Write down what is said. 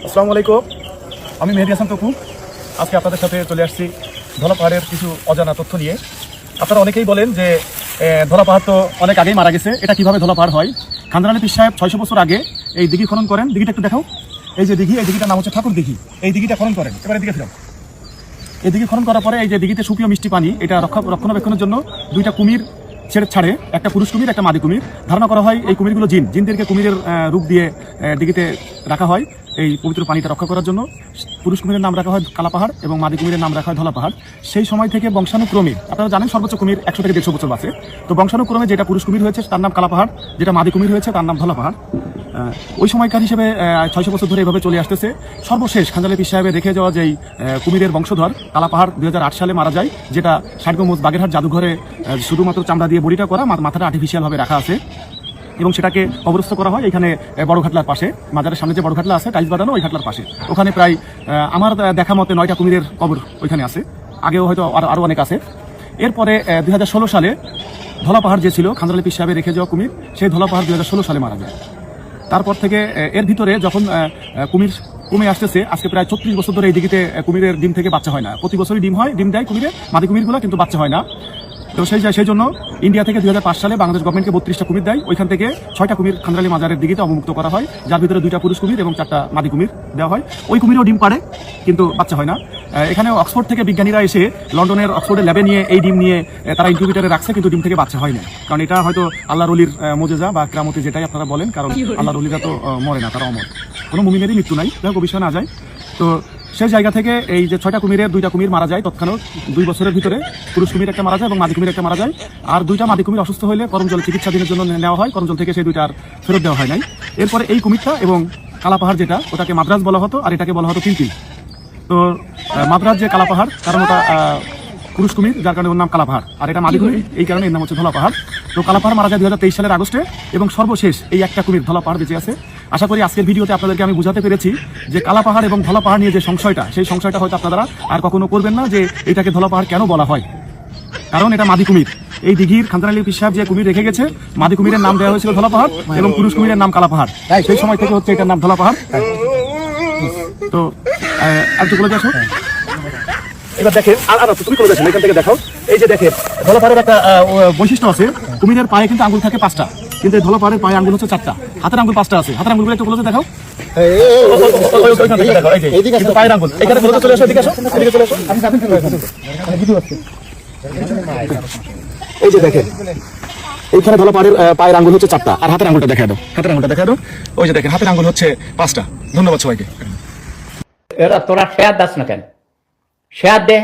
আসসালামু আলাইকুম, আমি মেহেদি হাসান তপু। আজকে আপনাদের সাথে চলে আসছি ধলা পাহাড়ের কিছু অজানা তথ্য নিয়ে। আপনারা অনেকেই বলেন যে ধলা পাহাড় তো অনেক আগেই মারা গেছে, এটা কিভাবে ধলা পাহাড় হয়? খানজাহান আলী পীর সাহেব 600 বছর আগে এই দিঘি খনন করেন। দিঘিটা একটু দেখাও। এই যে দিঘি, এই দিঘিটার নাম হচ্ছে ঠাকুর দিঘি। এই দিঘিটা খনন করেন, এবারে দিকে ফিরাও। এই দিঘি খনন করার পরে এই যে দিঘিতে সুপ্রিয় মিষ্টি পানি, এটা রক্ষণাবেক্ষণের জন্য দুইটা কুমির ছাড়ে, একটা পুরুষ কুমির, একটা মাদি কুমির। ধারণা করা হয় এই কুমিরগুলো জিনদেরকে কুমিরের রূপ দিয়ে দিঘিতে রাখা হয় এই পবিত্র পানিটা রক্ষা করার জন্য। পুরুষ কুমিরের নাম রাখা হয় কালা পাহাড় এবং মাদি কুমিরের নাম রাখা হয় ধলা পাহাড়। সেই সময় থেকে বংশানুক্রমে, আপনারা জানেন সর্বোচ্চ কুমির 100 থেকে 150 বছর বাঁচে। তো বংশানুক্রমে যেটা পুরুষ কুমির হয়েছে তার নাম কালা পাহাড়, যেটা মাদি কুমির হয়েছে তার নাম ধলা পাহাড়। ওই সময়কার হিসেবে 600 বছর ধরে এভাবে চলে আসতেছে। সর্বশেষ খানজাহান আলী পীর সাহেবের রেখে যাওয়া যেই কুমিরের বংশধর কালা পাহাড় 2008 সালে মারা যায়, যেটা ষাটগম্বুজ বাগেরহাট জাদুঘরে শুধুমাত্র চামড়া দিয়ে বডিটা করা, মাথাটা আর্টিফিশিয়ালভাবে রাখা আছে এবং সেটাকে কবরস্থ করা হয় এখানে বড় ঘাটলার পাশে। মাজারের সামনে যে বড় ঘাটলা আছে টাইলস বাঁধানো, ওই ঘাটলার পাশে। ওখানে প্রায় আমার দেখা মতে 9টা কুমিরের কবর ওইখানে আছে, আগেও হয়তো আরও অনেক আছে। এরপরে 2016 সালে ধলা পাহাড় যে ছিল খানজাহান আলী পীর সাহেবের রেখে যাওয়া কুমির, সেই ধলা পাহাড় 2016 সালে মারা যায়। তারপর থেকে এর ভিতরে যখন কুমির কমে আসতেছে, আজকে প্রায় 36 বছর ধরে এই দিঘিতে কুমিরের ডিম থেকে বাচ্চা হয় না। প্রতি বছরই ডিম দেয় কুমিরে, মাদি কুমিরগুলো, কিন্তু বাচ্চা হয় না। তো সেই জন্য ইন্ডিয়া থেকে 2005 সালে বাংলাদেশ গভর্নমেন্টকে 32টা কুমির দেয়। ওইখান থেকে 6টা কুমির খানজাহান আলী মাজারের দিঘিতে অবমুক্ত করা হয়, যার ভিতরে 2টা পুরুষ কুমির এবং 4টা মাদি কুমির দেওয়া হয়। ওই কুমিরও ডিম পাড়ে, কিন্তু বাচ্চা হয় না। এখানে অক্সফোর্ড থেকে বিজ্ঞানীরা এসে লন্ডনের অক্সফোর্ডের ল্যাবে নিয়ে এই ডিম নিয়ে তারা ইনকিউবেটরে রাখছে, কিন্তু ডিম থেকে বাচ্চা হয় না। কারণ এটা হয়তো আল্লাহর ওলির মুজিজা বা কেরামতি, যেটাই আপনারা বলেন। কারণ আল্লাহর ওলিরা তো মরে না, তারা অমর, কোনো মুমিনেরই মৃত্যু নাই। যাই হোক, বিষয় না যায়। তো সেই জায়গা থেকে এই যে 6টা কুমিরের 2টা কুমির মারা যায় তৎক্ষণাৎ 2 বছরের ভিতরে। পুরুষ কুমির একটা মারা যায় এবং মাদি কুমির একটা মারা যায়। আর 2টা মাদি কুমির অসুস্থ হলে করমজল চিকিৎসাধীনের জন্য নেওয়া হয়, করমজল থেকে সেই 2টা আর ফেরত দেওয়া হয় নাই। এরপরে এই কুমিরটা এবং কালা পাহাড়, যেটা ওটাকে মাদ্রাজ বলা হতো আর এটাকে বলা হতো পিলপিল। তো মাদ্রাজ যে কালা পাহাড়, কারণ ওটা পুরুষ কুমির, যার কারণে ওর নাম কালা পাহাড়, আর এটা মাদি কুমির, এই কারণে এর নাম হচ্ছে ধলা পাহাড়। তো কালা পাহাড় মারা যায় 2023 সালের আগস্টে এবং সর্বশেষ এই একটা কুমির ধলা পাহাড় বেঁচে আছে। আশা করি আজকের ভিডিওতে আপনাদেরকে আমি বুঝাতে পেরেছি যে কালা পাহাড় এবং ধলা পাহাড় নিয়ে যে সংশয়টা, সেই সংশয়টা হয়তো আপনারা আর কখনো করবেন না, যে এটাকে ধলা পাহাড় কেন বলা হয়। কারণ এটা মাদি কুমির। এই দিঘির খানজাহান আলী পীর সাহেব যে কুমির রেখে গেছে, মাদি কুমিরের নাম দেওয়া হয়েছিল ধলা পাহাড় এবং পুরুষ কুমিরের নাম কালা পাহাড়। সেই সময় থেকে হচ্ছে এটার নাম ধলা পাহাড়। তো একটু বলে দেখো, এবার দেখেন, আর তুমি করে দেখেন, এখান থেকে দেখাও। এই যে দেখেন, ধলা পাহাড়ের একটা বৈশিষ্ট্য আছে, কুমিরের পায়ে কিন্তু আঙ্গুল থাকে 5টা, কিন্তু ধলা পাহাড়ের পায়ে আঙ্গুল হচ্ছে 4টা, হাতের আঙ্গুল 5টা আছে। হাতের আঙ্গুলগুলো একটু বলে দেখাও। পায়ের আঙ্গুল এখানে চলে আসো, এদিকে আসো, এদিকে চলে আসো। এই যে দেখেন, এইখানে ধলা পাহাড়ের পায়ের আঙ্গুল হচ্ছে 4টা, আর হাতের আঙ্গুলটা দেখা দাও, হাতের আঙ্গুলটা দেখা দাও। ওই যে দেখেন, হাতের আঙ্গুল হচ্ছে 5টা। ধন্যবাদ সবাইকে। এরা তোরা শেয়ার দাস না কেন? শেয়ার দে।